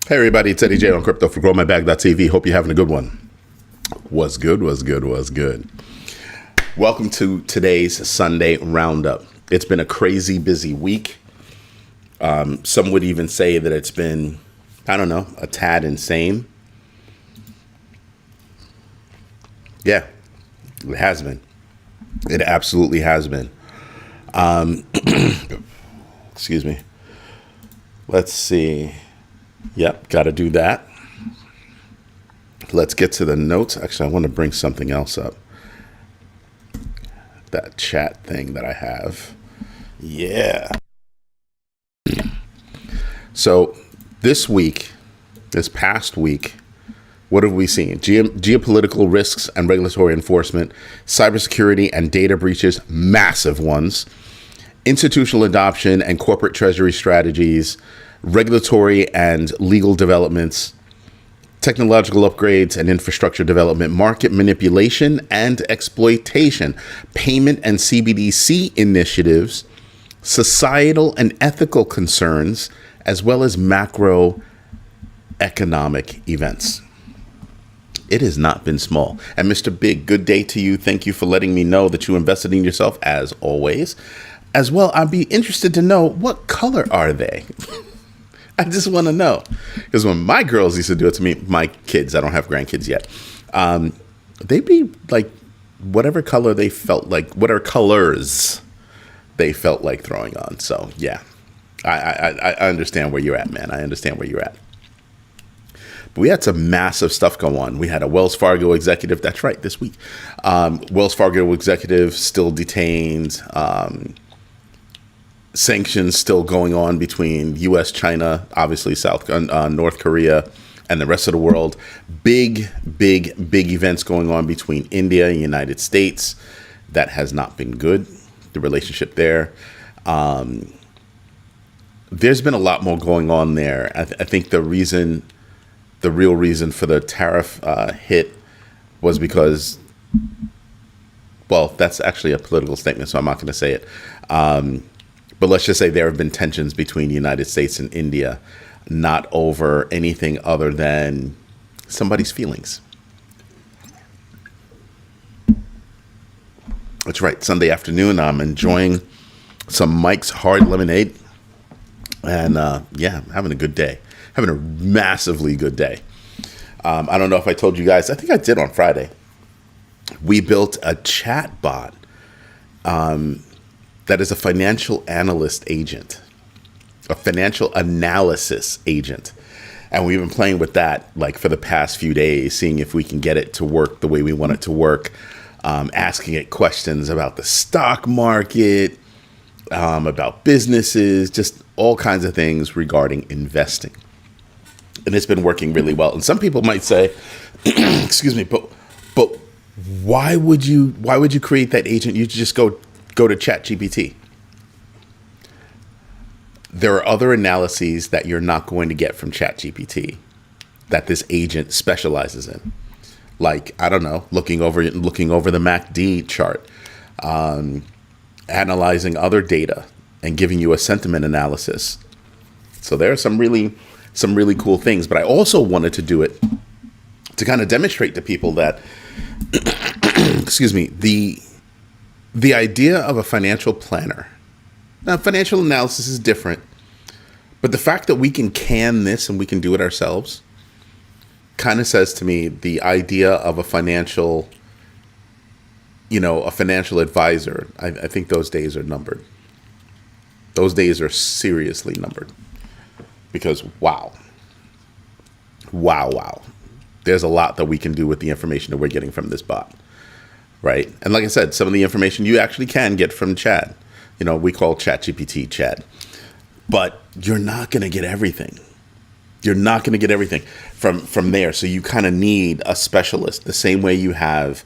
Hey everybody, it's Eddie J on Crypto for GrowMyBag.tv. Hope you're having a good one. Was good. Welcome to today's Sunday Roundup. It's been a crazy busy week. Some would even say that it's been, a tad insane. Yeah, it has been. It absolutely has been. Excuse me. Let's see. Yep, got to do that. Let's get to the notes. Actually, I want to bring something else up. That chat thing that I have. Yeah. So this past week, what have we seen? Geopolitical risks and regulatory enforcement, cybersecurity and data breaches, massive ones, institutional adoption and corporate treasury strategies, regulatory and legal developments, technological upgrades and infrastructure development, market manipulation and exploitation, payment and CBDC initiatives, societal and ethical concerns, as well as macroeconomic events. It has not been small. And Mr. Big, good day to you. Thank you for letting me know that you invested in yourself, as always. As well, I'd be interested to know, what color are they? I just want to know. Because when my girls used to do it to me, my kids, I don't have grandkids yet, they'd be like whatever color they felt like, whatever colors they felt like throwing on. So, yeah, I understand where you're at, man. I understand where you're at. But we had some massive stuff go on. We had a Wells Fargo executive. That's right, this week. Wells Fargo executive still detained. Sanctions still going on between U.S., China, obviously North Korea, and the rest of the world. Big events going on between India and the United States. That has not been good, the relationship there. There's been a lot more going on there. I think the real reason for the tariff hit was because, well, that's actually a political statement, so I'm not going to say it. But let's just say there have been tensions between the United States and India, not over anything other than somebody's feelings. That's right. Sunday afternoon, I'm enjoying some Mike's Hard Lemonade. And having a good day. Having a massively good day. I don't know if I told you guys. I think I did on Friday. We built a chat bot. That is a financial analyst agent, a financial analysis agent. And we've been playing with that like for the past few days, seeing if we can get it to work the way we want it to work, asking it questions about the stock market, about businesses, just all kinds of things regarding investing. And it's been working really well. And some people might say, excuse me, but why would you create that agent? You just go to ChatGPT. There are other analyses that you're not going to get from ChatGPT that this agent specializes in. Like, I don't know, looking over the MACD chart, analyzing other data and giving you a sentiment analysis. So there are some really cool things, but I also wanted to do it to kind of demonstrate to people that, excuse me, the idea of a financial planner. Now, financial analysis is different, but the fact that we can can this and we can do it ourselves kind of says to me the idea of a financial advisor, I think those days are numbered. Those days are seriously numbered because wow. There's a lot that we can do with the information that we're getting from this bot. Right. And like I said, some of the information you actually can get from Chat. We call ChatGPT Chat. But you're not going to get everything. You're not going to get everything from there. So you kind of need a specialist, the same way you have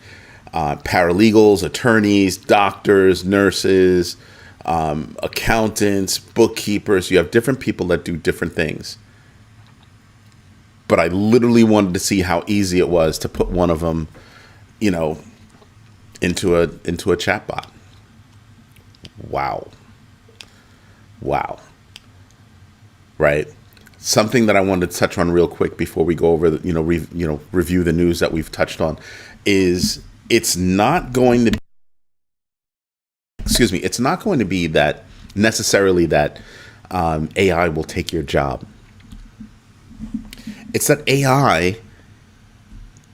paralegals, attorneys, doctors, nurses, accountants, bookkeepers. You have different people that do different things. But I literally wanted to see how easy it was to put one of them, into a chatbot. Wow. Right? Something that I wanted to touch on real quick before we go over the, review the news that we've touched on is it's not going to it's not going to be that necessarily that AI will take your job. It's that AI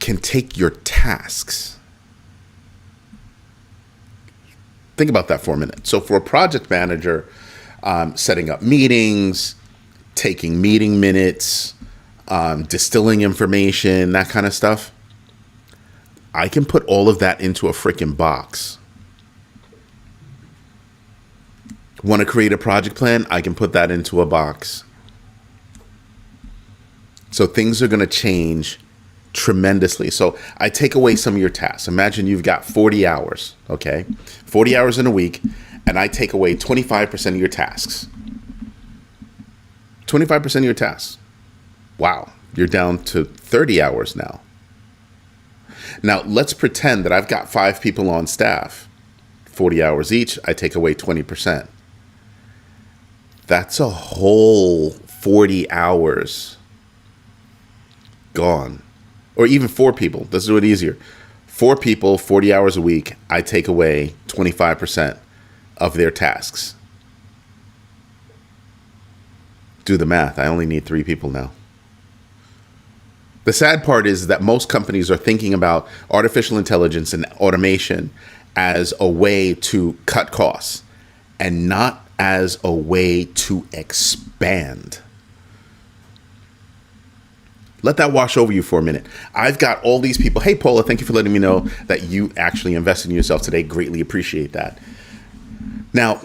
can take your tasks. Think about that for a minute. So for a project manager, setting up meetings, taking meeting minutes, distilling information, that kind of stuff, I can put all of that into a freaking box. Want to create a project plan? I can put that into a box. So things are going to change tremendously. So I take away some of your tasks. Imagine you've got 40 hours, okay? 40 hours in a week, and I take away 25% of your tasks. 25% of your tasks. Wow, you're down to 30 hours now. Now, let's pretend that I've got 5 people on staff. 40 hours each, I take away 20%. That's a whole 40 hours gone. Or even 4 people. Let's do it easier. 4 people, 40 hours a week, I take away 25% of their tasks. Do the math. I only need 3 people now. The sad part is that most companies are thinking about artificial intelligence and automation as a way to cut costs and not as a way to expand. Let that wash over you for a minute. I've got all these people. Hey, Paula, thank you for letting me know that you actually invested in yourself today. Greatly appreciate that. Now,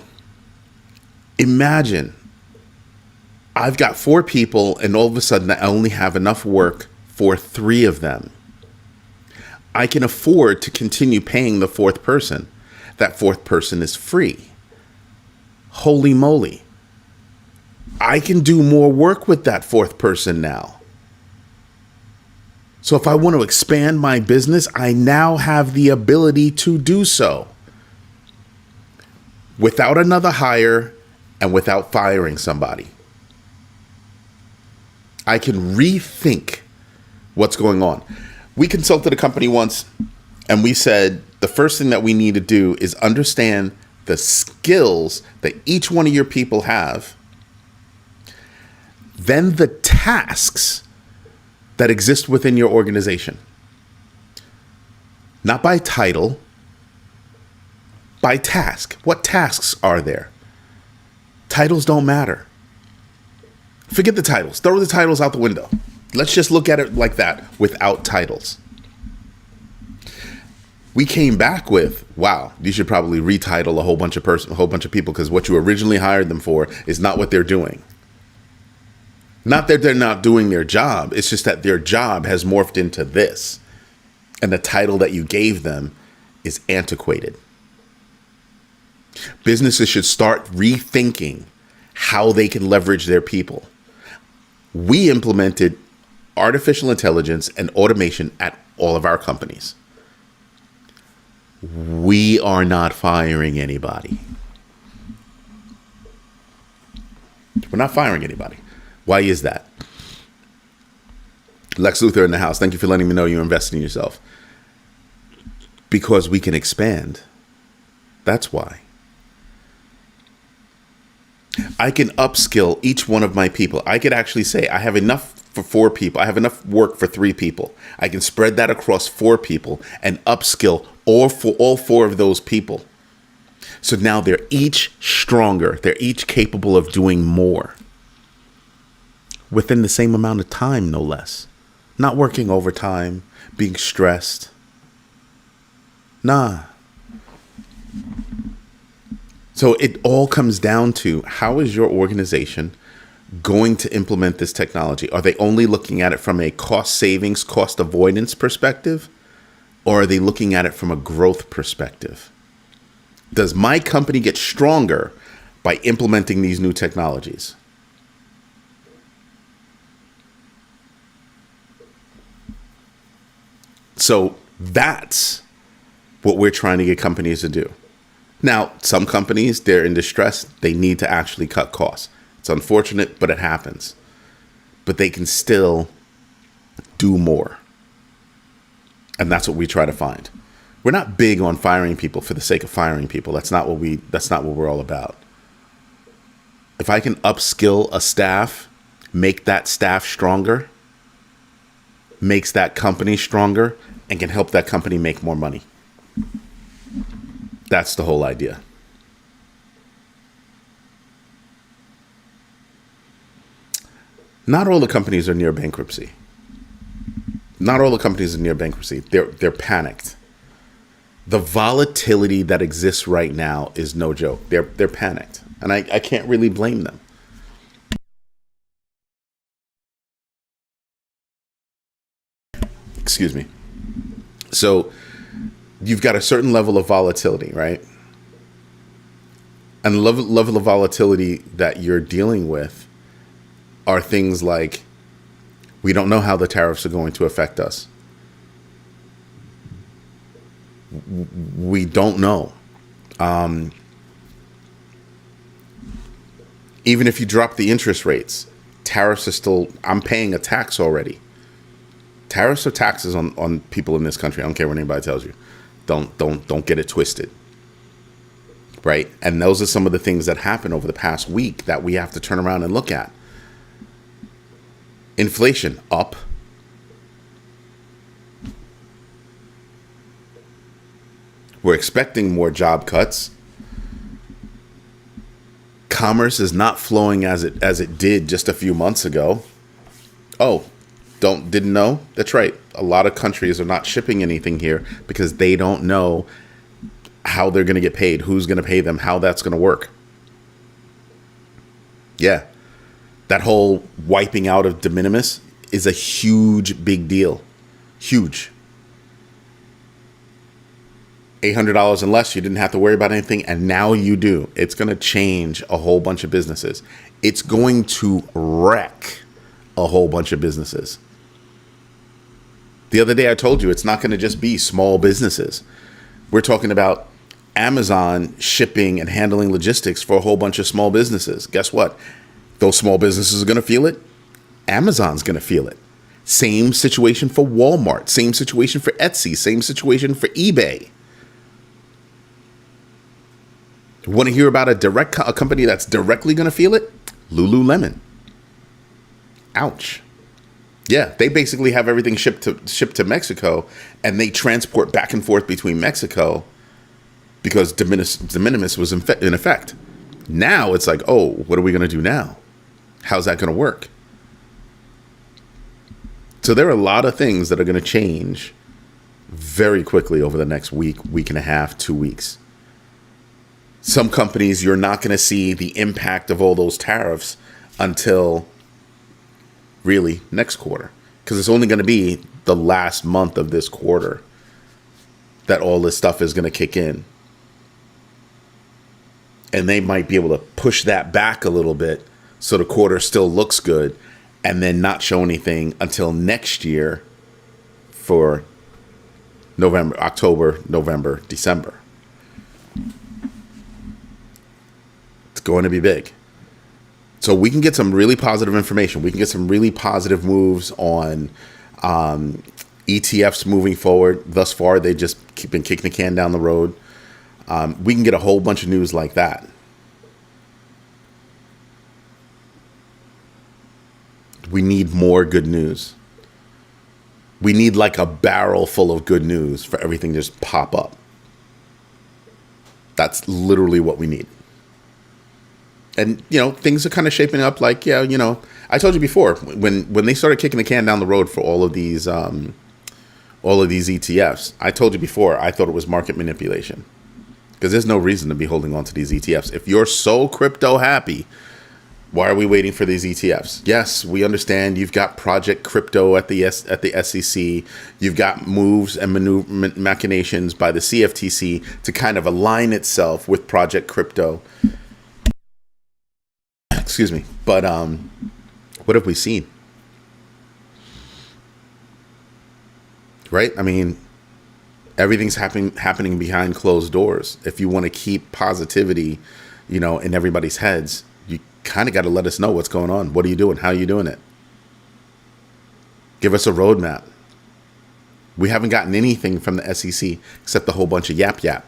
imagine I've got 4 people and all of a sudden I only have enough work for 3 of them. I can afford to continue paying the 4th person. That 4th person is free. Holy moly. I can do more work with that 4th person now. So if I want to expand my business, I now have the ability to do so without another hire and without firing somebody. I can rethink what's going on. We consulted a company once and we said the first thing that we need to do is understand the skills that each one of your people have, then the tasks that exist within your organization. Not by title, by task. What tasks are there? Titles don't matter. Forget the titles. Throw the titles out the window. Let's just look at it like that, without titles. We came back with, wow, you should probably retitle a whole bunch of people because what you originally hired them for is not what they're doing. Not that they're not doing their job. It's just that their job has morphed into this. And the title that you gave them is antiquated. Businesses should start rethinking how they can leverage their people. We implemented artificial intelligence and automation at all of our companies. We are not firing anybody. We're not firing anybody. Why is that? Lex Luthor in the house. Thank you for letting me know you invested in yourself. Because we can expand. That's why. I can upskill each one of my people. I could actually say I have enough for 4 people. I have enough work for 3 people. I can spread that across 4 people and upskill all 4 of those people. So now they're each stronger. They're each capable of doing more. Within the same amount of time, no less. Not working overtime, being stressed. Nah. So it all comes down to, how is your organization going to implement this technology? Are they only looking at it from a cost savings, cost avoidance perspective? Or are they looking at it from a growth perspective? Does my company get stronger by implementing these new technologies? So that's what we're trying to get companies to do. Now, some companies, they're in distress. They need to actually cut costs. It's unfortunate, but it happens. but they can still do more. And that's what we try to find. We're not big on firing people for the sake of firing people. That's not what we're all about. If I can upskill a staff, make that staff stronger, makes that company stronger, and can help that company make more money. That's the whole idea. Not all the companies are near bankruptcy. Not all the companies are near bankruptcy. They're panicked. The volatility that exists right now is no joke. They're panicked. And I can't really blame them. Excuse me. So you've got a certain level of volatility, right? And the level of volatility that you're dealing with are things like, we don't know how the tariffs are going to affect us. We don't know. Even if you drop the interest rates, tariffs are still, I'm paying a tax already. Tariffs are taxes on people in this country. I don't care what anybody tells you. Don't get it twisted. Right? And those are some of the things that happened over the past week that we have to turn around and look at. Inflation up. We're expecting more job cuts. Commerce is not flowing as it did just a few months ago. Oh, didn't know? That's right. A lot of countries are not shipping anything here because they don't know how they're going to get paid, who's going to pay them, how that's going to work. Yeah. That whole wiping out of de minimis is a huge, big deal. Huge. $800 and less, you didn't have to worry about anything, and now you do. It's going to change a whole bunch of businesses. It's going to wreck a whole bunch of businesses. The other day I told you it's not going to just be small businesses. We're talking about Amazon shipping and handling logistics for a whole bunch of small businesses. Guess what? Those small businesses are going to feel it. Amazon's going to feel it. Same situation for Walmart. Same situation for Etsy. Same situation for eBay. Want to hear about a company that's directly going to feel it? Lululemon. Ouch. Yeah, they basically have everything shipped to Mexico, and they transport back and forth between Mexico because de minimis was in effect. Now it's like, oh, what are we going to do now? How's that going to work? So there are a lot of things that are going to change very quickly over the next week and a half, 2 weeks. Some companies, you're not going to see the impact of all those tariffs until really next quarter, because it's only going to be the last month of this quarter that all this stuff is going to kick in. And they might be able to push that back a little bit so the quarter still looks good, and then not show anything until next year for October, November, December. It's going to be big. So we can get some really positive information. We can get some really positive moves on ETFs moving forward. Thus far, they've just been kicking the can down the road. We can get a whole bunch of news like that. We need more good news. We need like a barrel full of good news for everything to just pop up. That's literally what we need. And, things are kind of shaping up like, I told you before, when they started kicking the can down the road for all of these ETFs, I told you before, I thought it was market manipulation. Because there's no reason to be holding on to these ETFs. If you're so crypto happy, why are we waiting for these ETFs? Yes, we understand you've got Project Crypto at the SEC. You've got moves and machinations by the CFTC to kind of align itself with Project Crypto. Excuse me. But what have we seen? Right? I mean, everything's happening behind closed doors. If you want to keep positivity, in everybody's heads, you kind of got to let us know what's going on. What are you doing? How are you doing it? Give us a roadmap. We haven't gotten anything from the SEC except a whole bunch of yap.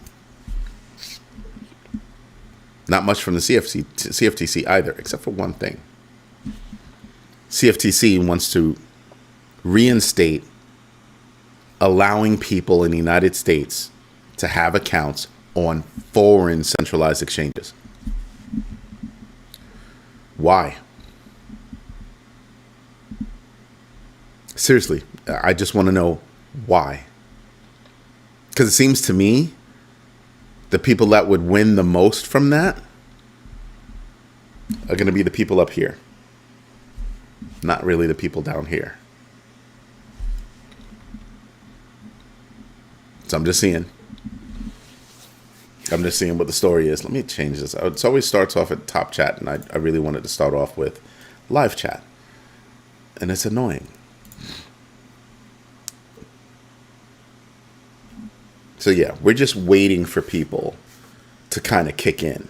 Not much from the CFTC either, except for one thing. CFTC wants to reinstate allowing people in the United States to have accounts on foreign centralized exchanges. Why? Seriously, I just want to know why. Because it seems to me the people that would win the most from that are going to be the people up here, not really the people down here. So I'm just seeing what the story is. Let me change this. It always starts off at top chat, and I really wanted to start off with live chat. And it's annoying. So yeah, we're just waiting for people to kind of kick in.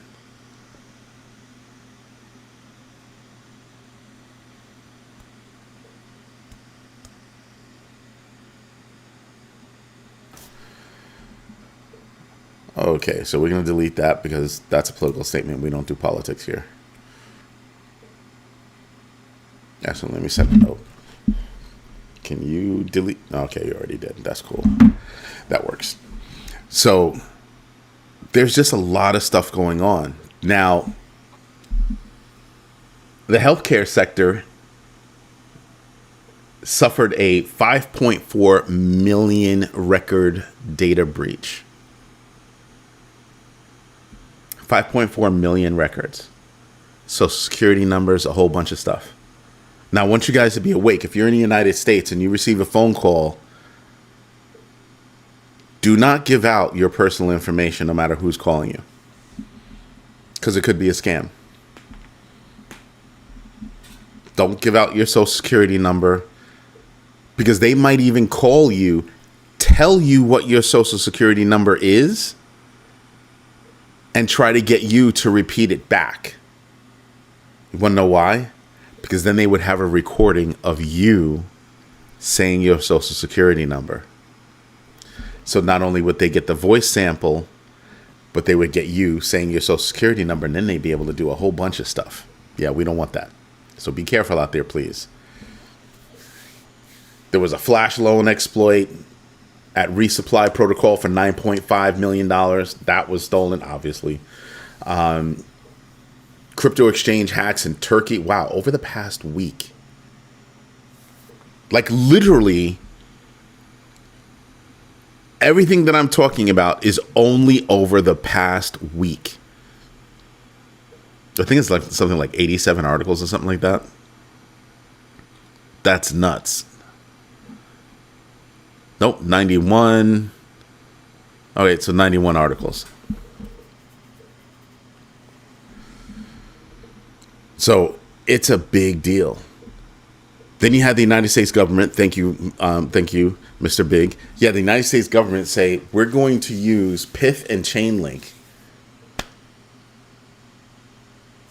Okay, so we're going to delete that because that's a political statement. We don't do politics here. Actually, let me send a note. Can you delete? Okay, you already did. That's cool. That works. So there's just a lot of stuff going on. Now, the healthcare sector suffered a 5.4 million record data breach. 5.4 million records. Social security numbers, a whole bunch of stuff. Now, I want you guys to be awake. If you're in the United States and you receive a phone call, do not give out your personal information no matter who's calling you, because it could be a scam. Don't give out your social security number, because they might even call you, tell you what your social security number is, and try to get you to repeat it back. You want to know why? Because then they would have a recording of you saying your social security number. So not only would they get the voice sample, but they would get you saying your social security number, and then they'd be able to do a whole bunch of stuff. Yeah, we don't want that. So be careful out there, please. There was a flash loan exploit at Resupply Protocol for $9.5 million. That was stolen, obviously. Crypto exchange hacks in Turkey. Wow, over the past week. Like literally, everything that I'm talking about is only over the past week. I think it's like something like 87 articles or something like that. That's nuts. Nope, 91. Okay, so 91 articles. So it's a big deal. Then you have the United States government. Thank you, Mr. Big. Yeah, the United States government say we're going to use Pith and Chainlink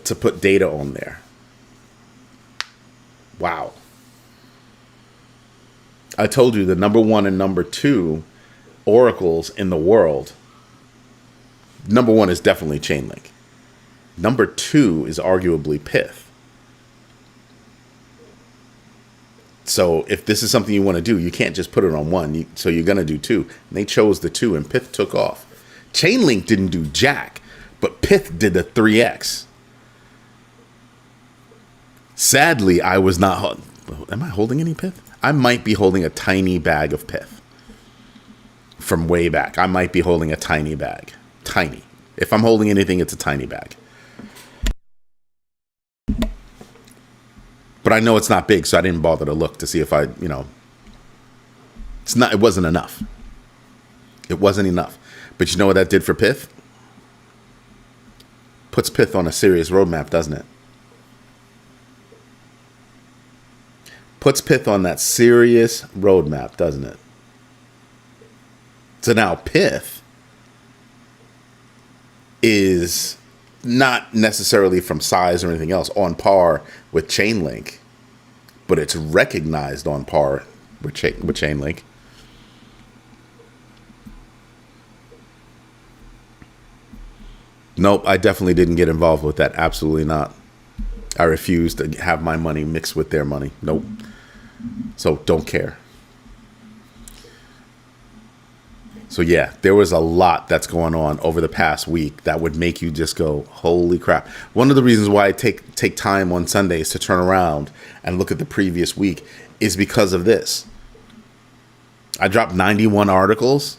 to put data on there. Wow. I told you the number 1 and number 2 oracles in the world. Number 1 is definitely Chainlink. Number 2 is arguably Pith. So if this is something you want to do, you can't just put it on one. So you're going to do 2. And they chose the 2, and Pith took off. Chainlink didn't do jack, but Pith did the 3x. Sadly, I was not. Am I holding any Pith? I might be holding a tiny bag of Pith from way back. I might be holding a tiny bag. Tiny. If I'm holding anything, it's a tiny bag. But I know it's not big, so I didn't bother to look to see if it wasn't enough. It wasn't enough. But you know what that did for Pith? Puts Pith on a serious roadmap, doesn't it? Puts Pith on that serious roadmap, doesn't it? So now Pith is not necessarily from size or anything else on par with Chainlink, but it's recognized on par with Chainlink. Nope, I definitely didn't get involved with that. Absolutely not. I refuse to have my money mixed with their money. Nope. So don't care. So yeah, there was a lot that's going on over the past week that would make you just go, holy crap. One of the reasons why I take time on Sundays to turn around and look at the previous week is because of this. I dropped 91 articles.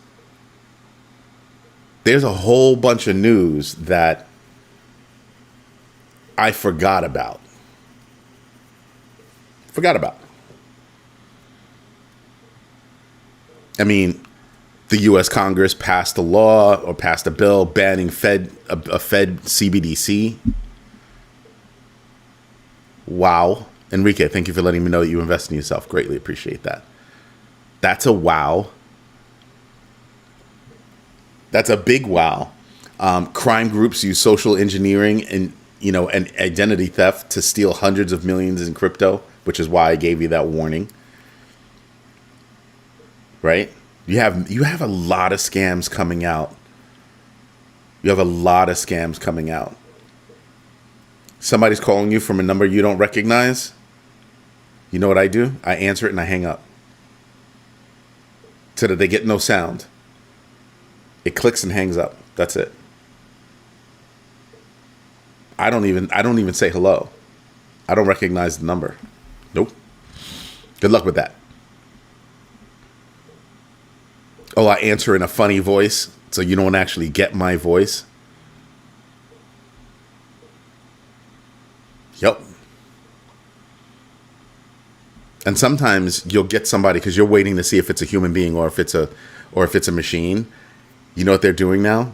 There's a whole bunch of news that I forgot about. I mean, the U.S. Congress passed a law or passed a bill banning a Fed CBDC. Wow. Enrique, thank you for letting me know that you invest in yourself. Greatly appreciate that. That's a wow. That's a big wow. Crime groups use social engineering and identity theft to steal hundreds of millions in crypto, which is why I gave you that warning. Right? You have a lot of scams coming out. Somebody's calling you from a number you don't recognize. You know what I do? I answer it and I hang up, so that they get no sound. It clicks and hangs up. That's it. I don't even say hello. I don't recognize the number. Nope. Good luck with that. Oh, I answer in a funny voice, so you don't actually get my voice. Yep. And sometimes you'll get somebody because you're waiting to see if it's a human being or if it's a machine. You know what they're doing now?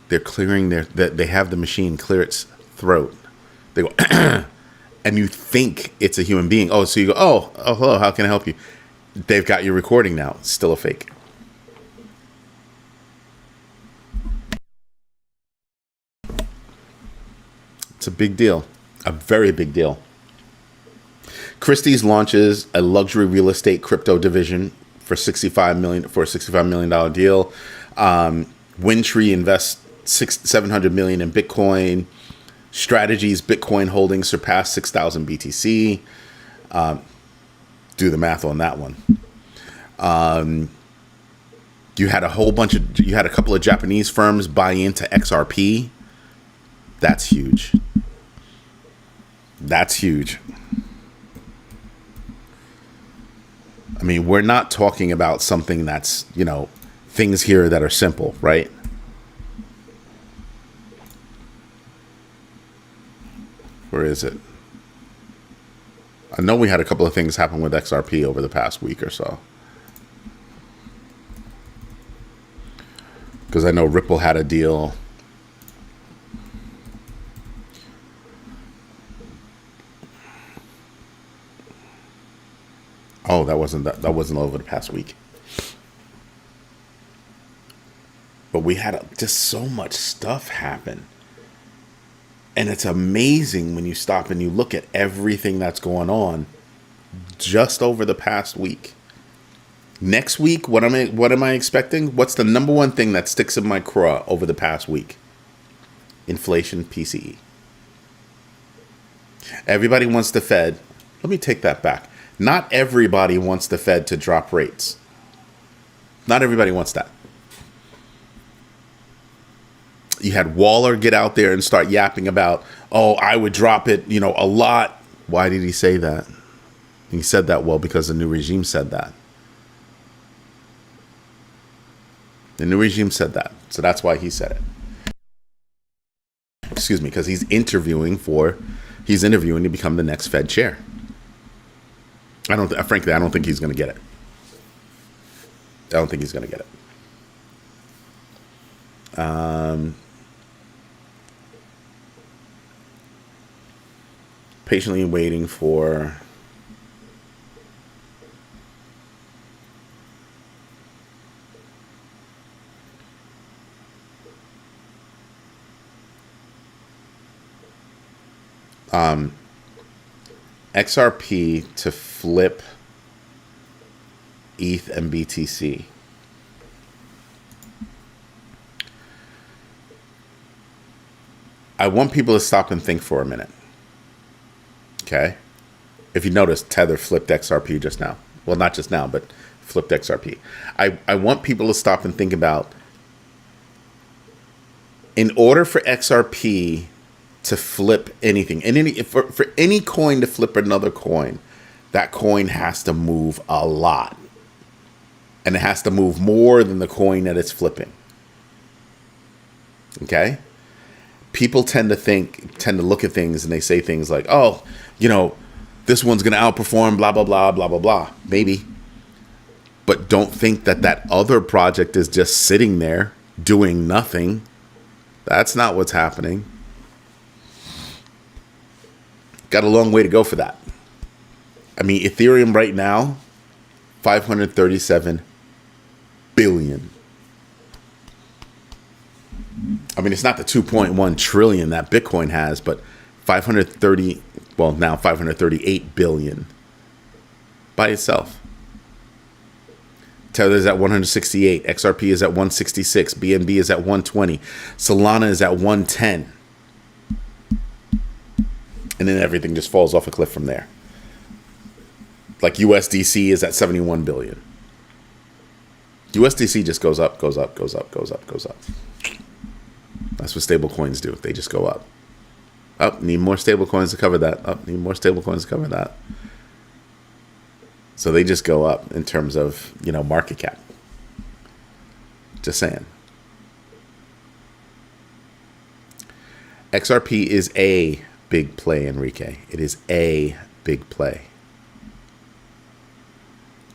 They're clearing they have the machine clear its throat. They go, and you think it's a human being. Oh, so you go, oh, hello, how can I help you? They've got your recording now. It's still a fake. It's a big deal. A very big deal. Christie's launches a luxury real estate crypto division for $65 million deal. Windtree invests $700 million in Bitcoin. Strategy's Bitcoin holdings surpassed 6,000 BTC. Do the math on that one. You had a couple of Japanese firms buy into XRP. That's huge. I mean, we're not talking about something that's, things here that are simple, right? Where is it? I know we had a couple of things happen with XRP over the past week or so. Because I know Ripple had a deal. Oh, that wasn't over the past week. But we had just so much stuff happen. And it's amazing when you stop and you look at everything that's going on just over the past week. Next week, what am I expecting? What's the number one thing that sticks in my craw over the past week? Inflation, PCE. Everybody wants the Fed. Let me take that back. Not everybody wants the Fed to drop rates. Not everybody wants that. You had Waller get out there and start yapping about, oh, I would drop it, a lot. Why did he say that? He said that, well, because the new regime said that. The new regime said that. So that's why he said it. Excuse me, because he's interviewing to become the next Fed chair. Frankly, I don't think he's going to get it. Patiently waiting for XRP to flip ETH and BTC. I want people to stop and think for a minute. Okay? If you notice, Tether flipped XRP just now. Well, not just now, but flipped XRP. I want people to stop and think about, in order for XRP to flip anything, and for any coin to flip another coin, that coin has to move a lot. And it has to move more than the coin that it's flipping. Okay? People tend to look at things and they say things like, oh, this one's going to outperform, blah, blah, blah, blah, blah, blah. Maybe. But don't think that other project is just sitting there doing nothing. That's not what's happening. Got a long way to go for that. I mean, Ethereum right now, 537 billion. I mean, it's not the 2.1 trillion that Bitcoin has, but 538 billion by itself. Tether's at 168, XRP is at 166, BNB is at 120, Solana is at 110. And then everything just falls off a cliff from there. Like USDC is at 71 billion. USDC just goes up, goes up, goes up, goes up, goes up. That's what stable coins do. They just go up. Up, need more stable coins to cover that. Up, need more stable coins to cover that. So they just go up in terms of, market cap. Just saying. XRP is a big play, Enrique. It is a big play.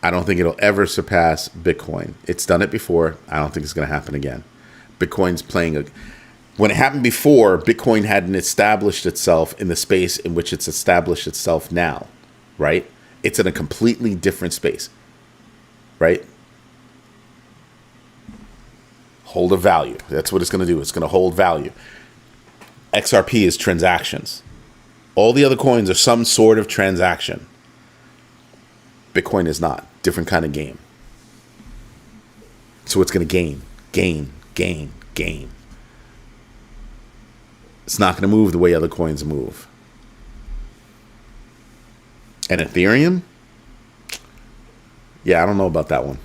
I don't think it'll ever surpass Bitcoin. It's done it before. I don't think it's going to happen again. Bitcoin's playing when it happened before, Bitcoin hadn't established itself in the space in which it's established itself now, right? It's in a completely different space, right? Hold a value. That's what it's going to do. It's going to hold value. XRP is transactions. All the other coins are some sort of transaction. Bitcoin is not. Different kind of game. So it's going to gain. It's not going to move the way other coins move. And Ethereum? Yeah, I don't know about that one.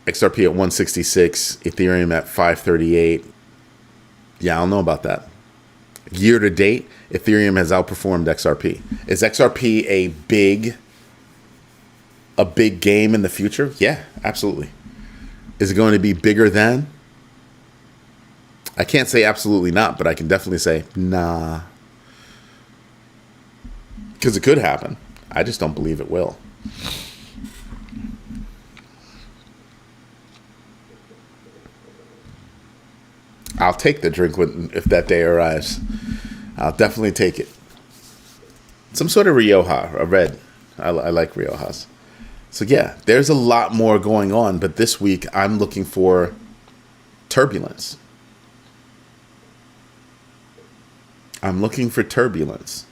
XRP at 166, Ethereum at 538. Yeah, I don't know about that. Year to date, Ethereum has outperformed XRP. Is XRP a big game in the future? Yeah, absolutely. Is it going to be bigger than? I can't say absolutely not, but I can definitely say nah. Because it could happen. I just don't believe it will. I'll take the drink if that day arrives. I'll definitely take it. Some sort of Rioja, a red. I like Riojas. So yeah, there's a lot more going on, but this week I'm looking for turbulence. I'm looking for turbulence.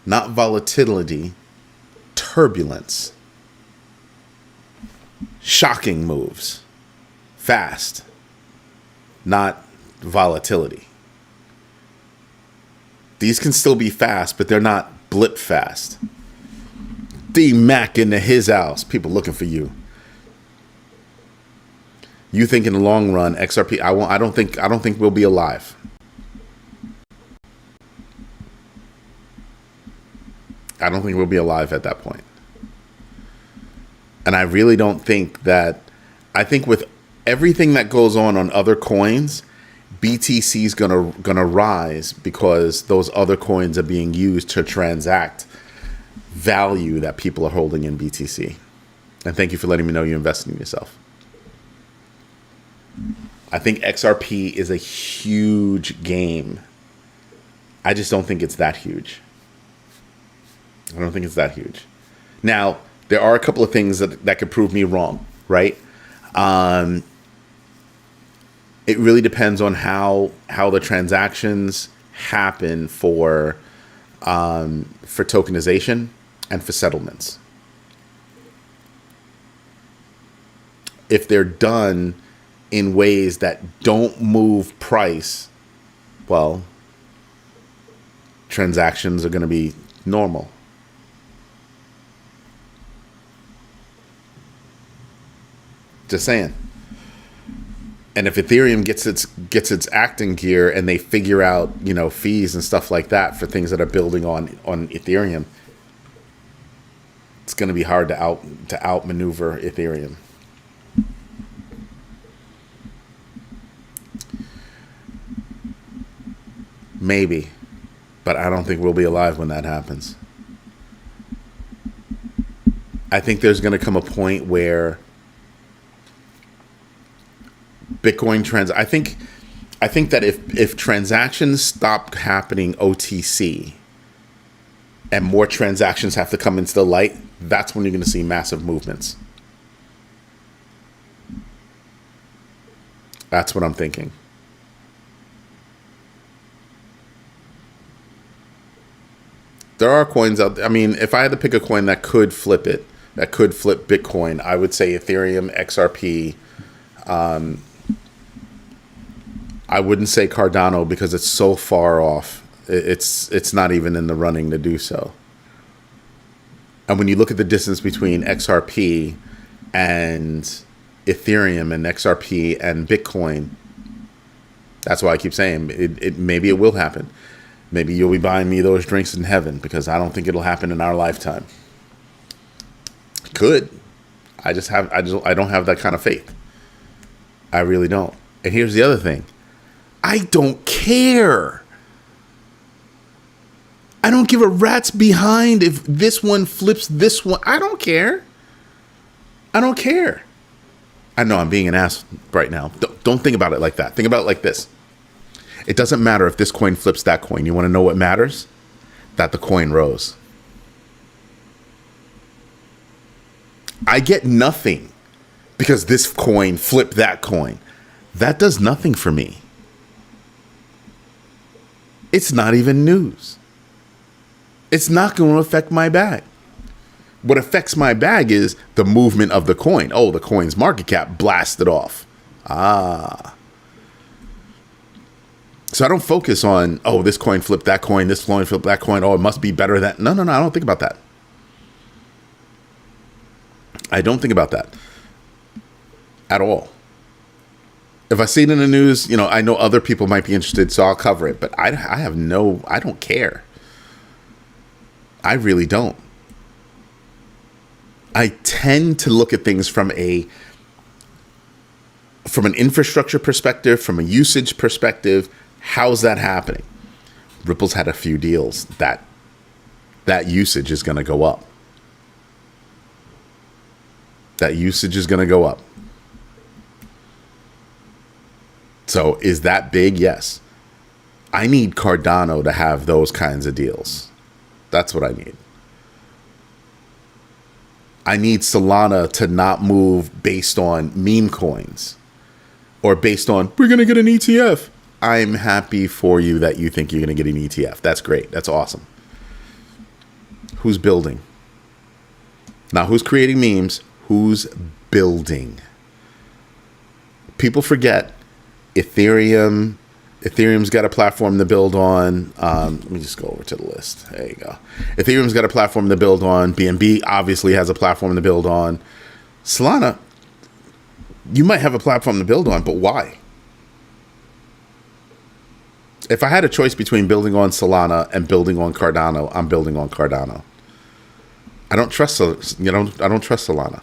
Not volatility, turbulence. Shocking moves. Fast. Not volatility. These can still be fast, but they're not blip fast. D Mac into his house. People looking for you. You think in the long run, XRP? I don't think we'll be alive. I don't think we'll be alive at that point. And I really don't think that. I think with everything that goes on other coins, BTC is gonna rise because those other coins are being used to transact value that people are holding in BTC. And thank you for letting me know you invested in yourself. I think XRP is a huge game. I just don't think it's that huge. I don't think it's that huge. Now, there are a couple of things that could prove me wrong, right? It really depends on how the transactions happen for tokenization and for settlements. If they're done in ways that don't move price, well, transactions are going to be normal. Just saying. And if Ethereum gets its acting gear and they figure out, fees and stuff like that for things that are building on Ethereum, it's going to be hard to outmaneuver Ethereum. Maybe, but I don't think we'll be alive when that happens. I think there's going to come a point where Bitcoin I think that if transactions stop happening OTC and more transactions have to come into the light, that's when you're going to see massive movements. That's what I'm thinking. There are coins out there. I mean, if I had to pick a coin that could flip Bitcoin, I would say Ethereum, XRP. I wouldn't say Cardano because it's so far off. It's not even in the running to do so. And when you look at the distance between XRP and Ethereum and XRP and Bitcoin, that's why I keep saying maybe it will happen. Maybe you'll be buying me those drinks in heaven because I don't think it'll happen in our lifetime. Could. I don't have that kind of faith. I really don't. And here's the other thing. I don't care. I don't give a rat's behind if this one flips this one. I don't care. I don't care. I know I'm being an ass right now. Don't think about it like that. Think about it like this. It doesn't matter if this coin flips that coin. You want to know what matters? That the coin rose. I get nothing because this coin flipped that coin. That does nothing for me. It's not even news. It's not going to affect my bag. What affects my bag is the movement of the coin. Oh, the coin's market cap blasted off. So I don't focus on, oh, this coin flipped that coin, this coin flipped that coin. Oh, it must be better than. No, I don't think about that. I don't think about that at all. If I see it in the news, I know other people might be interested, so I'll cover it. But I don't care. I really don't. I tend to look at things from an infrastructure perspective, from a usage perspective. How's that happening? Ripple's had a few deals that usage is going to go up. That usage is going to go up. So is that big? Yes. I need Cardano to have those kinds of deals. That's what I need. I need Solana to not move based on meme coins or based on, we're going to get an ETF. I'm happy for you that you think you're going to get an ETF. That's great. That's awesome. Who's building? Now, who's creating memes? Who's building? People forget Ethereum's got a platform to build on. Let me just go over to the list. There you go. Ethereum's got a platform to build on. BNB obviously has a platform to build on. Solana, you might have a platform to build on, but why? If I had a choice between building on Solana and building on Cardano, I'm building on Cardano. I don't trust Solana.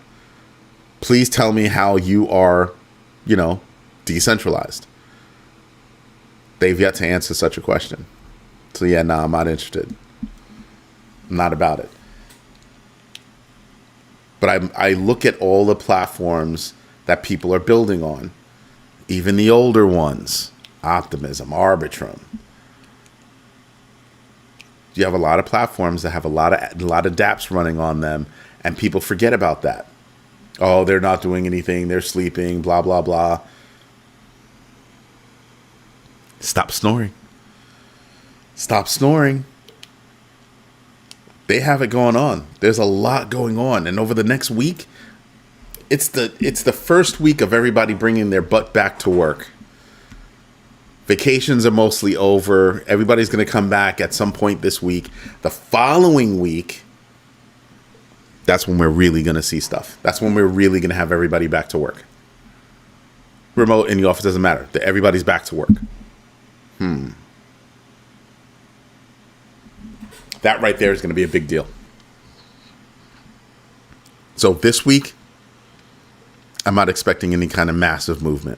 Please tell me how you are, decentralized. They've yet to answer such a question. So yeah, no, I'm not interested. I'm not about it. But I look at all the platforms that people are building on, even the older ones, Optimism, Arbitrum. You have a lot of platforms that have a lot of dApps running on them, and people forget about that. Oh, they're not doing anything. They're sleeping, blah, blah, blah. Stop snoring. Stop snoring. They have it going on. There's a lot going on. And over the next week, it's the first week of everybody bringing their butt back to work. Vacations are mostly over. Everybody's going to come back at some point this week. The following week, that's when we're really going to see stuff. That's when we're really going to have everybody back to work. Remote in the office doesn't matter. Everybody's back to work. That right there is going to be a big deal. So this week, I'm not expecting any kind of massive movement.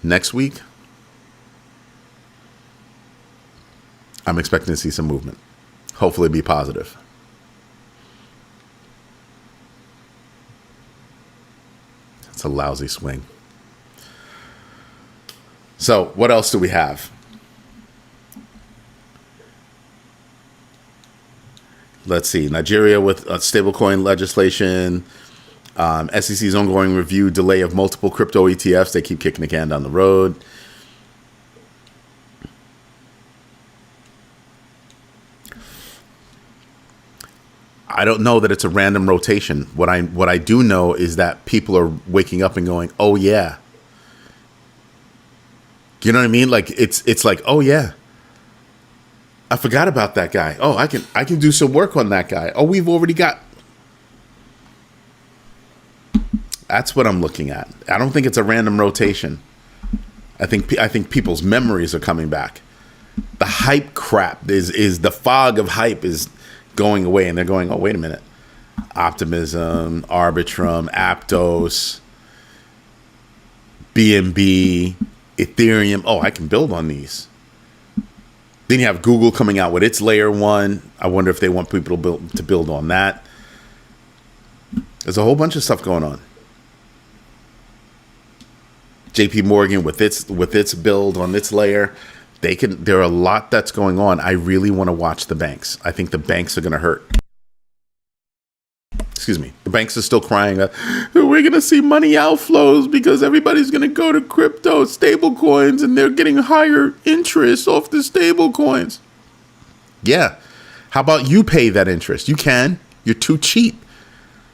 Next week, I'm expecting to see some movement. Hopefully be positive. It's a lousy swing. So what else do we have? Let's see. Nigeria with stablecoin legislation. SEC's ongoing review delay of multiple crypto ETFs. They keep kicking the can down the road. I don't know that it's a random rotation. What I do know is that people are waking up and going, "Oh yeah." You know what I mean? Like it's like, "Oh yeah. I forgot about that guy. Oh, I can do some work on that guy. Oh, we've already got." That's what I'm looking at. I don't think it's a random rotation. I think people's memories are coming back. The hype crap is the fog of hype is going away, and they're going, "Oh, wait a minute. Optimism, Arbitrum, Aptos, BNB, Ethereum. Oh, I can build on these." Then you have Google coming out with its layer 1. I wonder if they want people to build on that. There's a whole bunch of stuff going on. JP Morgan with its build on its layer. There are a lot that's going on. I really want to watch the banks. I think the banks are going to hurt. Excuse me. The banks are still crying that we're going to see money outflows because everybody's going to go to crypto stable coins and they're getting higher interest off the stable coins. Yeah. How about you pay that interest? You can. You're too cheap.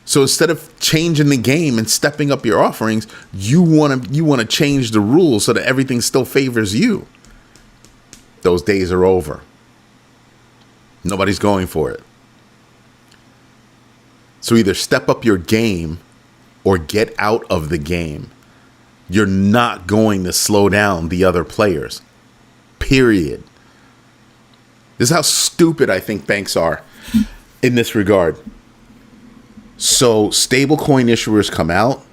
So instead of changing the game and stepping up your offerings, you want to change the rules so that everything still favors you. Those days are over. Nobody's going for it. So either step up your game or get out of the game. You're not going to slow down the other players. Period. This is how stupid I think banks are in this regard. So stablecoin issuers come out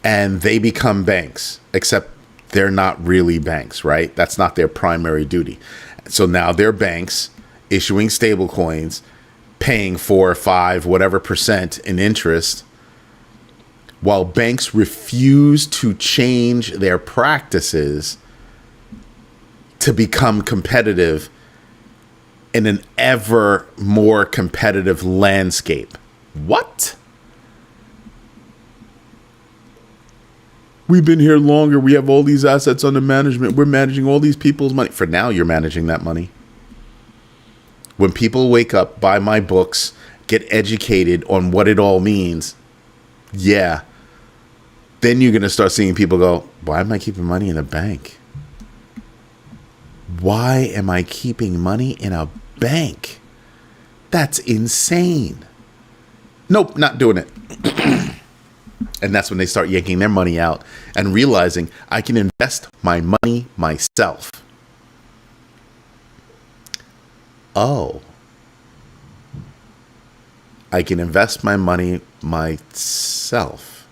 and they become banks, except they're not really banks, right? That's not their primary duty. So now they're banks issuing stablecoins, paying 4 or 5, whatever percent in interest, while banks refuse to change their practices to become competitive in an ever more competitive landscape. What? We've been here longer. We have all these assets under management. We're managing all these people's money. For now, you're managing that money. When people wake up, buy my books, get educated on what it all means, yeah, then you're going to start seeing people go, why am I keeping money in a bank? Why am I keeping money in a bank? That's insane. Nope, not doing it. And that's when they start yanking their money out and realizing I can invest my money myself. Oh, I can invest my money myself.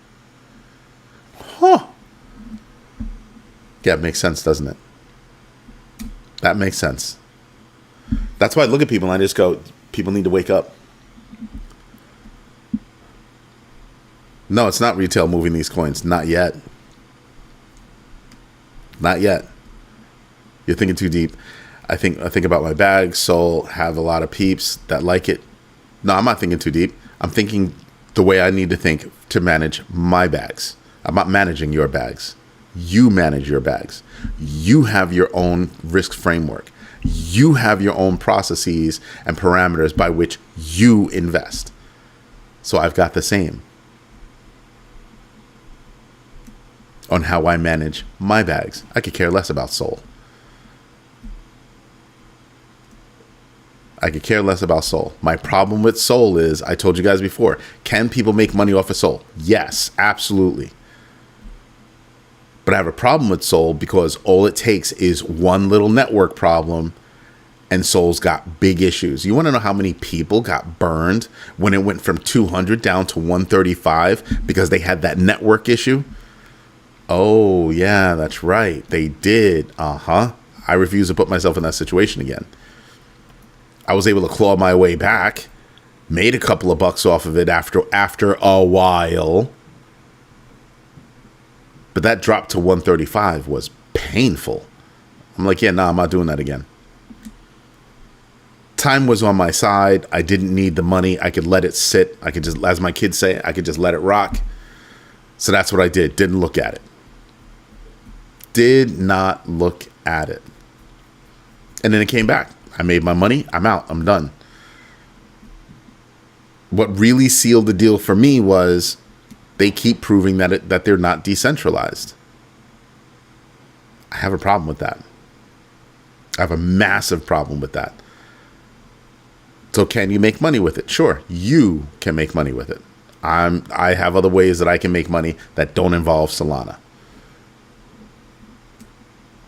Huh. Yeah, it makes sense, doesn't it? That makes sense. That's why I look at people and I just go, people need to wake up. No, it's not retail moving these coins. Not yet. Not yet. You're thinking too deep. I think about my bag. Soul have a lot of peeps that like it. No, I'm not thinking too deep. I'm thinking the way I need to think to manage my bags. I'm not managing your bags. You manage your bags. You have your own risk framework. You have your own processes and parameters by which you invest. So I've got the same on how I manage my bags. I could care less about Sol. I could care less about Sol. My problem with Sol is, I told you guys before, can people make money off of Sol? Yes, absolutely. But I have a problem with Sol because all it takes is one little network problem and Sol's got big issues. You want to know how many people got burned when it went from 200 down to 135 because they had that network issue? Oh, yeah, that's right. They did. I refuse to put myself in that situation again. I was able to claw my way back, made a couple of bucks off of it after a while. But that drop to 135 was painful. I'm like, yeah, nah, I'm not doing that again. Time was on my side. I didn't need the money. I could let it sit. I could just, as my kids say, I could just let it rock. So that's what I did. Didn't look at it. Did not look at it. And then it came back. I made my money. I'm out. I'm done. What really sealed the deal for me was they keep proving that they're not decentralized. I have a problem with that. I have a massive problem with that. So can you make money with it? Sure, you can make money with it. I have other ways that I can make money that don't involve Solana.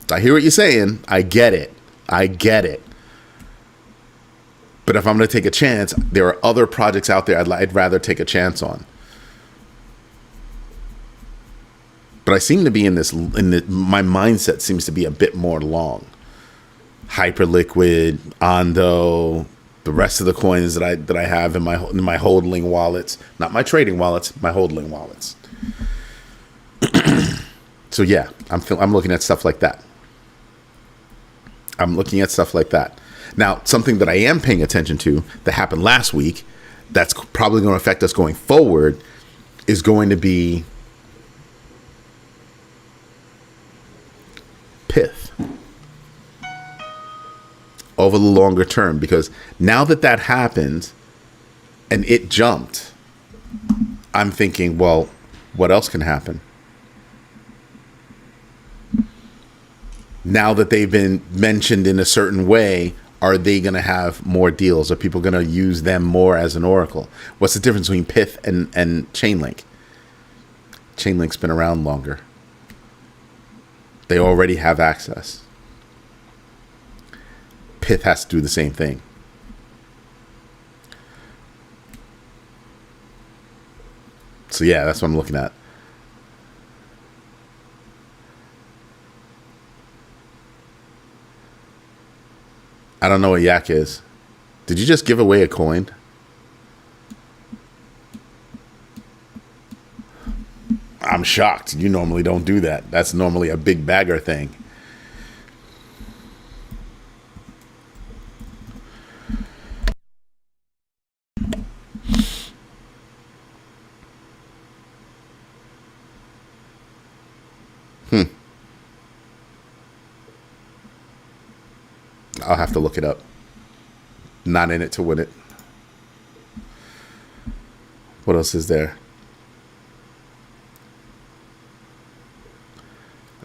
I hear what you're saying. I get it. But if I'm going to take a chance, there are other projects out there I'd rather take a chance on. But I seem to be my mindset seems to be a bit more long. Hyperliquid, Ondo, the rest of the coins that I have in my hodling wallets, not my trading wallets, my hodling wallets. So yeah, I'm looking at stuff like that. Now, something that I am paying attention to that happened last week that's probably going to affect us going forward is going to be Pith over the longer term, because now that happened and it jumped, I'm thinking, well, what else can happen? Now that they've been mentioned in a certain way, are they going to have more deals? Are people going to use them more as an oracle? What's the difference between Pith and Chainlink? Chainlink's been around longer. They already have access. Pith has to do the same thing. So yeah, that's what I'm looking at. I don't know what Yak is. Did you just give away a coin? I'm shocked. You normally don't do that. That's normally a big bagger thing. I'll have to look it up. Not in it to win it. What else is there?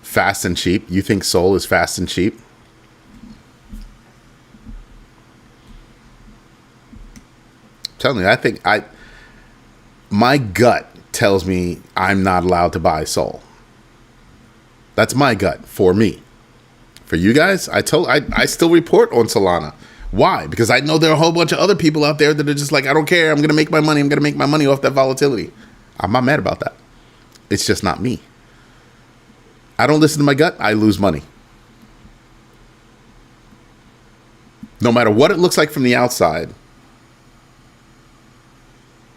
Fast and cheap. You think Sol is fast and cheap? I'm telling you, I think my gut tells me I'm not allowed to buy Sol. That's my gut for me. For you guys, I still report on Solana. Why? Because I know there are a whole bunch of other people out there that are just like, I don't care. I'm going to make my money. I'm going to make my money off that volatility. I'm not mad about that. It's just not me. I don't listen to my gut. I lose money. No matter what it looks like from the outside,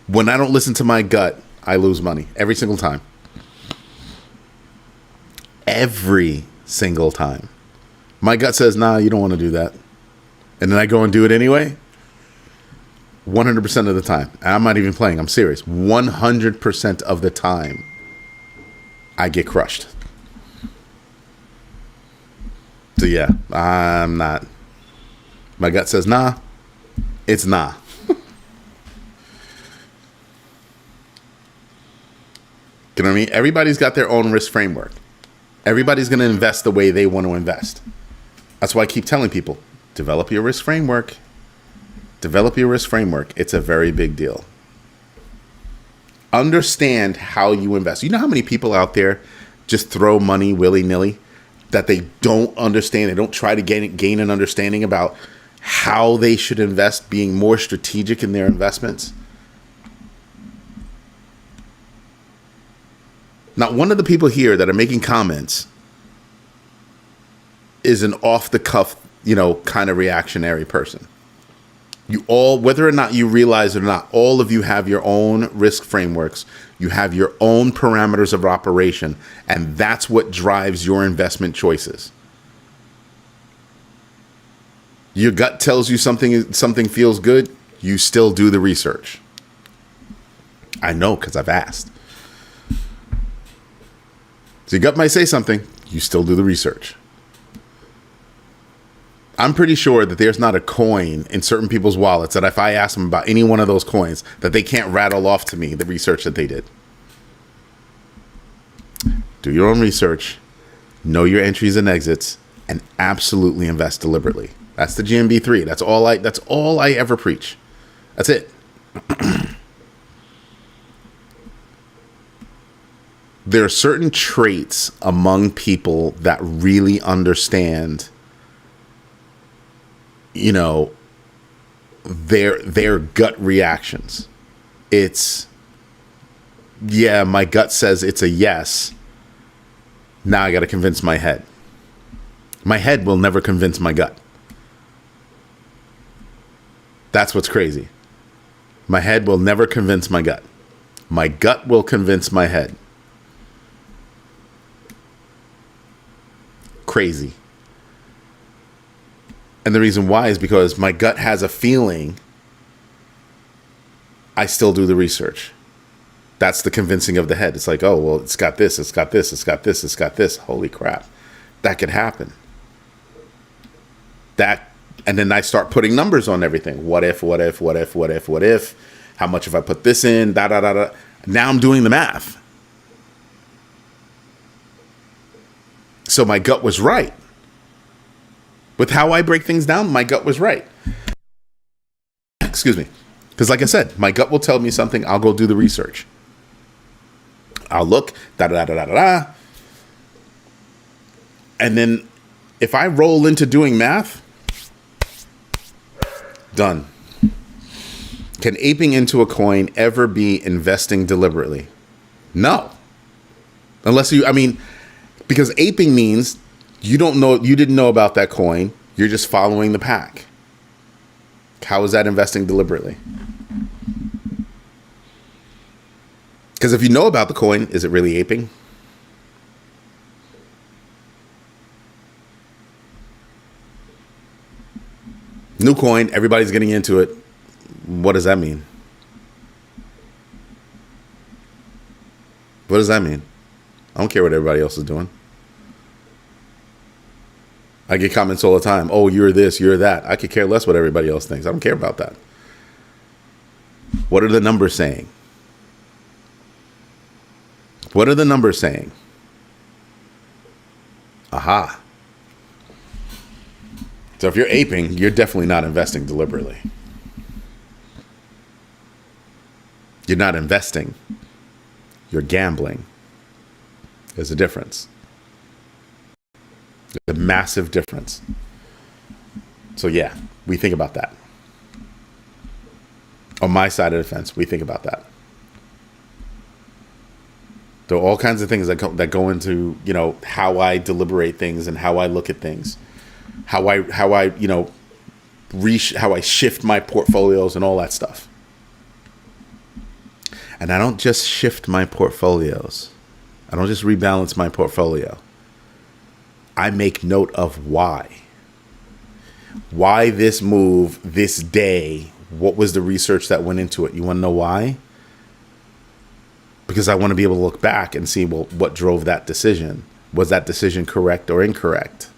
when I don't listen to my gut, I lose money every single time. Every single time. My gut says, nah, you don't want to do that. And then I go and do it anyway. 100% of the time. And I'm not even playing. I'm serious. 100% of the time, I get crushed. So yeah, I'm not. My gut says nah. It's nah. You know what I mean? Everybody's got their own risk framework. Everybody's going to invest the way they want to invest. That's why I keep telling people, develop your risk framework. Develop your risk framework. It's a very big deal. Understand how you invest. You know how many people out there just throw money willy-nilly that they don't understand? They don't try to gain an understanding about how they should invest, being more strategic in their investments. Not one of the people here that are making comments is an off-the-cuff, kind of reactionary person. You all, whether or not you realize it or not, all of you have your own risk frameworks. You have your own parameters of operation, and that's what drives your investment choices. Your gut tells you something feels good, you still do the research. I know because I've asked. So your gut might say something, you still do the research. I'm pretty sure that there's not a coin in certain people's wallets that if I ask them about any one of those coins, that they can't rattle off to me the research that they did. Do your own research, know your entries and exits, and absolutely invest deliberately. That's the GMB3. That's all I ever preach. That's it. There are certain traits among people that really understand, their gut reactions. It's, yeah, my gut says it's a yes. Now I got to convince my head. My head will never convince my gut. That's what's crazy. My head will never convince my gut. My gut will convince my head. Crazy. And the reason why is because my gut has a feeling. I still do the research. That's the convincing of the head. It's like, oh, well, it's got this, it's got this, it's got this, it's got this. Holy crap. That could happen. And then I start putting numbers on everything. What if? How much if I put this in? Now I'm doing the math. So my gut was right. With how I break things down, my gut was right. Excuse me. Because like I said, my gut will tell me something. I'll go do the research. I'll look, And then if I roll into doing math, done. Can aping into a coin ever be investing deliberately? No. Because aping means you didn't know about that coin. You're just following the pack. How is that investing deliberately? Because if you know about the coin, is it really aping? New coin, everybody's getting into it. What does that mean? What does that mean? I don't care what everybody else is doing. I get comments all the time. Oh, you're this, you're that. I could care less what everybody else thinks. I don't care about that. What are the numbers saying? What are the numbers saying? Aha. So if you're aping, you're definitely not investing deliberately. You're not investing. You're gambling. There's a difference. There's a massive difference. So yeah, we think about that. On my side of the fence, we think about that. There are all kinds of things that go into, how I deliberate things and how I look at things, how I shift my portfolios and all that stuff. And I don't just shift my portfolios. I don't just rebalance my portfolio. I make note of why. Why this move, this day? What was the research that went into it? You want to know why? Because I want to be able to look back and see, well, what drove that decision? Was that decision correct or incorrect?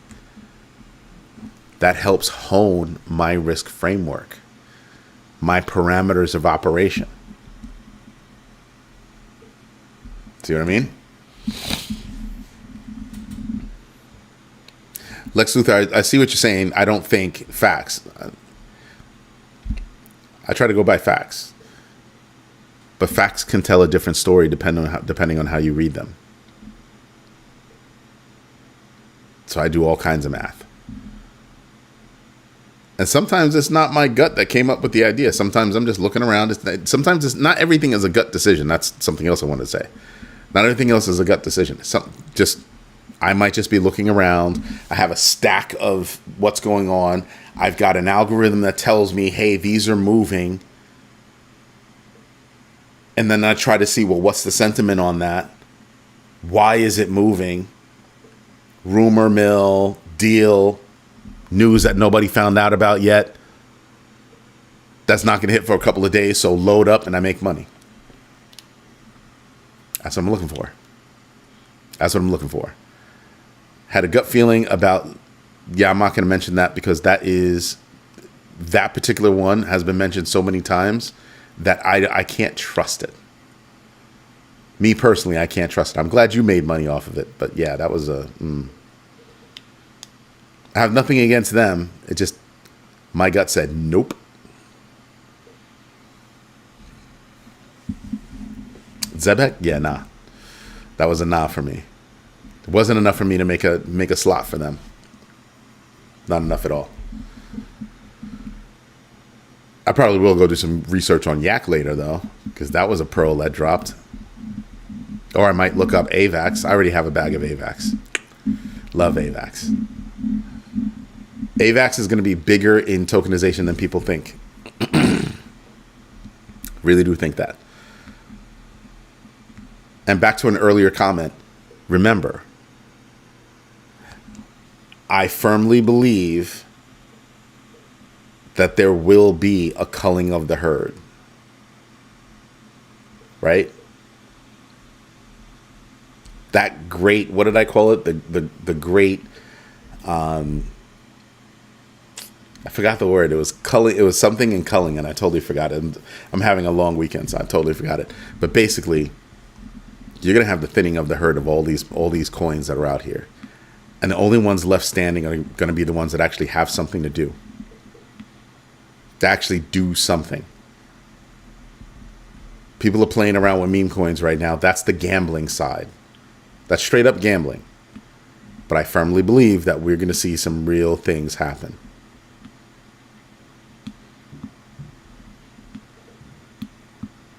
That helps hone my risk framework, my parameters of operation. See what I mean? Lex Luthor, I see what you're saying. I don't think facts. I try to go by facts. But facts can tell a different story depending on how you read them. So I do all kinds of math. And sometimes it's not my gut that came up with the idea. Sometimes I'm just looking around. Sometimes it's not everything is a gut decision. That's something else I want to say. Not everything else is a gut decision. I might just be looking around. I have a stack of what's going on. I've got an algorithm that tells me, hey, these are moving. And then I try to see, well, what's the sentiment on that? Why is it moving? Rumor mill, deal, news that nobody found out about yet. That's not going to hit for a couple of days, so load up and I make money. That's what I'm looking for. That's what I'm looking for. Had a gut feeling about, I'm not going to mention that because that particular one has been mentioned so many times that I can't trust it. Me personally, I can't trust it. I'm glad you made money off of it, but yeah, that was I have nothing against them. It just, my gut said, nope. Zebek? Yeah, nah. That was a nah for me. It wasn't enough for me to make a slot for them. Not enough at all. I probably will go do some research on Yak later, though, because that was a pearl that dropped. Or I might look up AVAX. I already have a bag of AVAX. Love AVAX. AVAX is going to be bigger in tokenization than people think. Really do think that. And back to an earlier comment, remember, I firmly believe that there will be a culling of the herd. Right? That great, what did I call it? The great, I forgot the word. It was culling. It was something in culling, and I totally forgot it. And I'm having a long weekend, so I totally forgot it. But basically, you're gonna have the thinning of the herd of all these coins that are out here, and the only ones left standing are gonna be the ones that actually have something to do. To actually do something. People are playing around with meme coins right now. That's the gambling side. That's straight up gambling. But I firmly believe that we're gonna see some real things happen.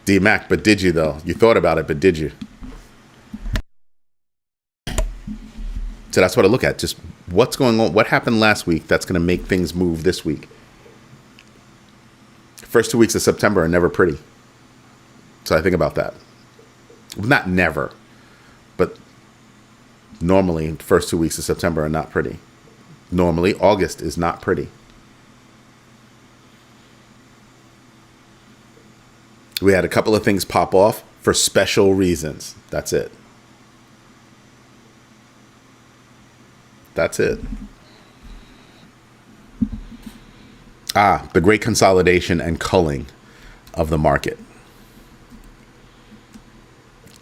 D-Mac, but did you though? You thought about it, but did you? So that's what I look at. Just what's going on. What happened last week that's going to make things move this week? First 2 weeks of September are never pretty. So I think about that. Not never, but normally the first 2 weeks of September are not pretty. Normally August is not pretty. We had a couple of things pop off for special reasons. That's it. That's it. The great consolidation and culling of the market.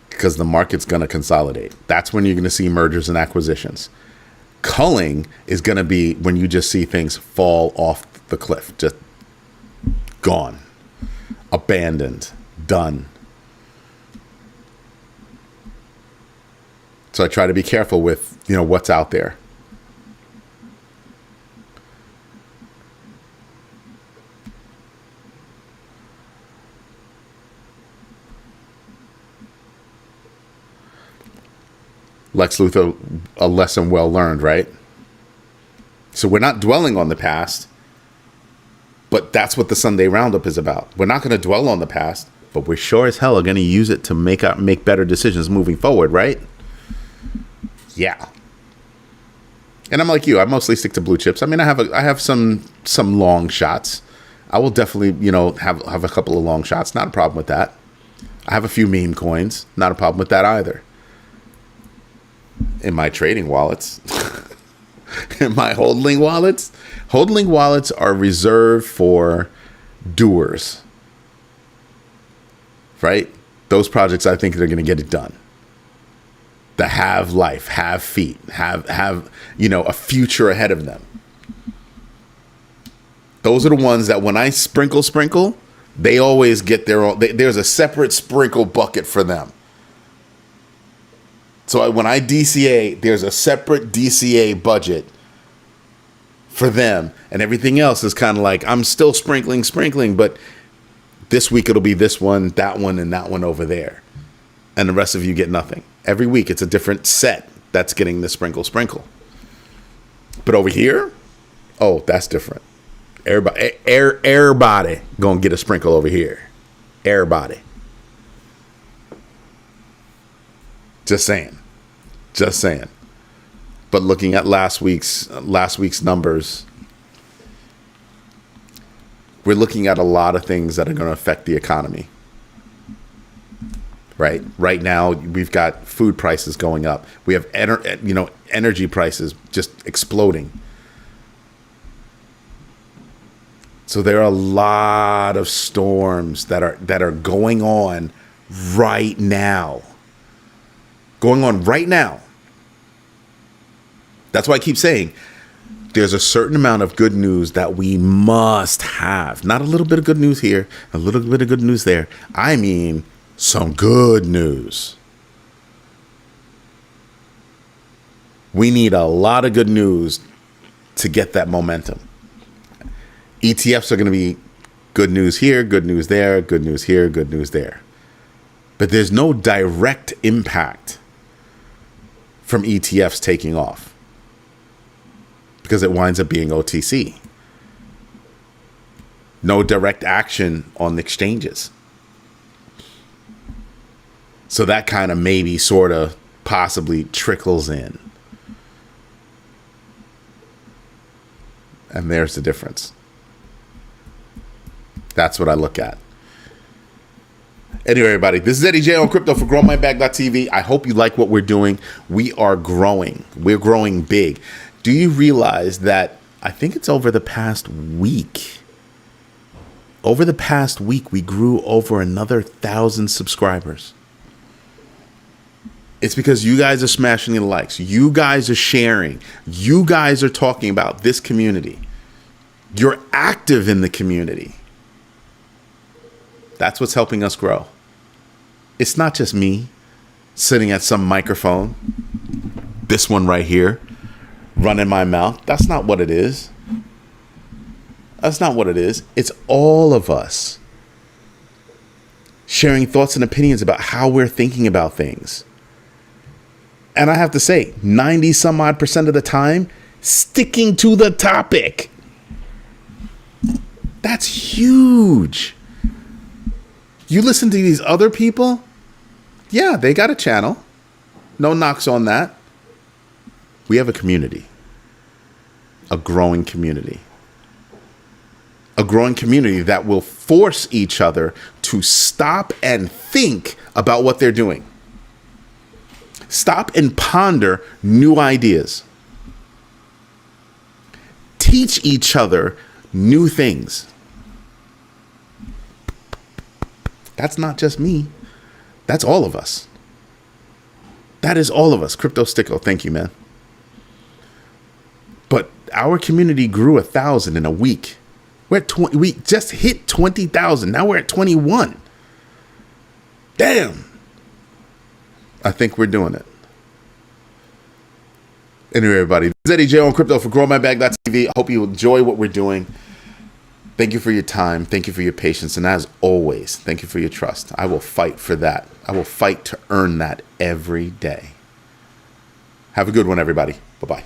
Because the market's going to consolidate. That's when you're going to see mergers and acquisitions. Culling is going to be when you just see things fall off the cliff. Just gone. Abandoned. Done. So I try to be careful with, what's out there. Lex Luthor, a lesson well learned, right? So we're not dwelling on the past, but that's what the Sunday Roundup is about. We're not going to dwell on the past, but we sure as hell are going to use it to make better decisions moving forward, right? Yeah. And I'm like you. I mostly stick to blue chips. I mean, I have some long shots. I will definitely, have a couple of long shots. Not a problem with that. I have a few meme coins. Not a problem with that either. In my trading wallets, in my holding Hodling wallets are reserved for doers, right? Those projects, I think they're going to get it done. That have life, have feet, have a future ahead of them. Those are the ones that when I sprinkle, they always get their own. There's a separate sprinkle bucket for them. So when I DCA, there's a separate DCA budget for them, and everything else is kind of like I'm still sprinkling, but this week it'll be this one, and that one over there, and the rest of you get nothing. Every week it's a different set that's getting the sprinkle. But over here, oh, that's different. Everybody gonna get a sprinkle over here. Everybody. Just saying. But looking at last week's numbers, we're looking at a lot of things that are going to affect the economy. Right now, we've got food prices going up. We have energy prices just exploding. So there are a lot of storms that are going on right now. That's why I keep saying there's a certain amount of good news that we must have. Not a little bit of good news here, a little bit of good news there. I mean, some good news. We need a lot of good news to get that momentum. ETFs are going to be good news here, good news there, good news here, good news there. But there's no direct impact from ETFs taking off because it winds up being OTC. No direct action on the exchanges. So that kind of maybe sort of possibly trickles in. And there's the difference. That's what I look at. Anyway, everybody, this is Eddie J on crypto for growmybag.tv. I hope you like what we're doing. We are growing. We're growing big. Do you realize that I think it's over the past week? Over the past week, we grew over another 1,000 subscribers. It's because you guys are smashing the likes. You guys are sharing. You guys are talking about this community. You're active in the community. That's what's helping us grow. It's not just me sitting at some microphone, this one right here, running my mouth. That's not what it is. That's not what it is. It's all of us sharing thoughts and opinions about how we're thinking about things. And I have to say, 90 some odd % of the time, sticking to the topic. That's huge. You listen to these other people, yeah, they got a channel. No knocks on that. We have a community. A growing community. A growing community that will force each other to stop and think about what they're doing. Stop and ponder new ideas. Teach each other new things. That's not just me. That's all of us. That is all of us. Crypto Sticko, thank you, man. But our community grew 1,000 in a week. We're at we just hit 20,000. Now we're at 21. Damn. I think we're doing it. Anyway, everybody, this is Eddie J on crypto for growmybag.tv. I hope you enjoy what we're doing. Thank you for your time. Thank you for your patience. And as always, thank you for your trust. I will fight for that. I will fight to earn that every day. Have a good one, everybody. Bye-bye.